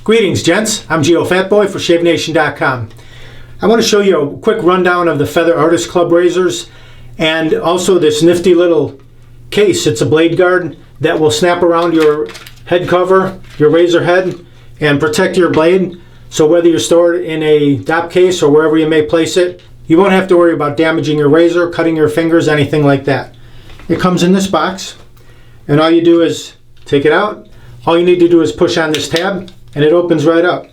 Greetings, gents. I'm Geofatboy for ShaveNation.com. I want to show you a quick rundown of the Feather Artist Club razors and also this nifty little case. It's a blade guard that will snap around your head cover, your razor head, and protect your blade. So whether you store it in a DOP case or wherever you may place it, you won't have to worry about damaging your razor, cutting your fingers, anything like that. It comes in this box, and all you do is take it out. All you need to do is push on this tab, and it opens right up.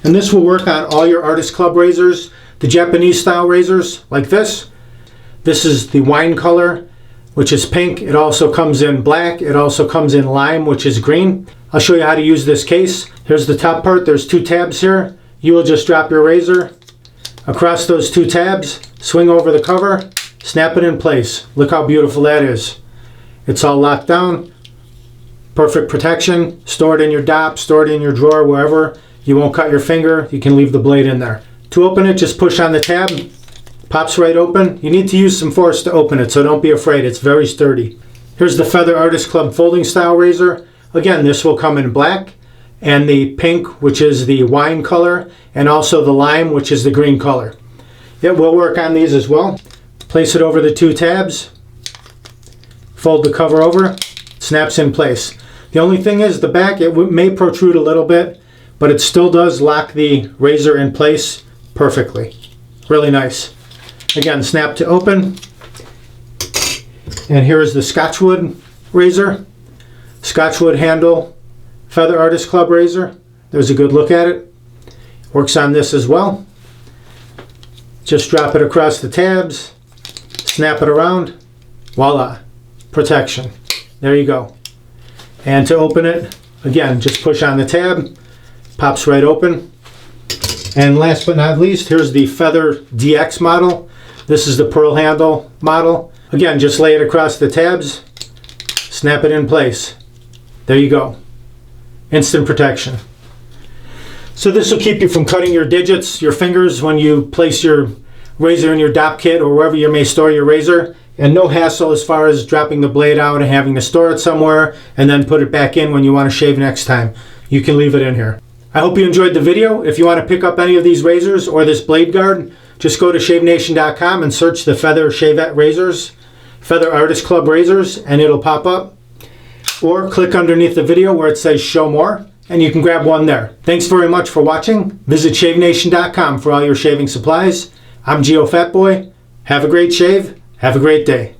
And this will work on all your Artist Club razors, the Japanese style razors like this. This is the wine color, which is pink. It also comes in black. It also comes in lime, which is green. I'll show you how to use this case. Here's the top part. There's two tabs here. You will just drop your razor across those two tabs, swing over the cover, snap it in place. Look how beautiful that is. It's all locked down. Perfect protection. Store it in your DOP, store it in your drawer, wherever. You won't cut your finger. You can leave the blade in there. To open it, just push on the tab. Pops right open. You need to use some force to open it, so don't be afraid. It's very sturdy. Here's the Feather Artist Club folding style razor. Again, this will come in black and the pink, which is the wine color, and also the lime, which is the green color. It will work on these as well. Place it over the two tabs. Fold the cover over. Snaps in place. The only thing is the back, it may protrude a little bit, but it still does lock the razor in place perfectly. Really nice. Again, snap to open. And here is the Scotchwood razor. Scotchwood handle, Feather Artist Club razor. There's a good look at it. Works on this as well. Just drop it across the tabs, snap it around, voila, protection. There you go. And to open it, again, just push on the tab, pops right open. And last but not least, here's the Feather DX model. This is the pearl handle model. Again, just lay it across the tabs, snap it in place. There you go. Instant protection. So this will keep you from cutting your digits, your fingers, when you place your razor in your DOP kit or wherever you may store your razor. And no hassle as far as dropping the blade out and having to store it somewhere and then put it back in when you want to shave next time. You can leave it in here. I hope you enjoyed the video. If you want to pick up any of these razors or this blade guard, just go to ShaveNation.com and search the Feather Shavette razors, Feather Artist Club razors, and it'll pop up. Or click underneath the video where it says show more, and you can grab one there. Thanks very much for watching. Visit ShaveNation.com for all your shaving supplies. I'm Geofatboy. Have a great shave. Have a great day.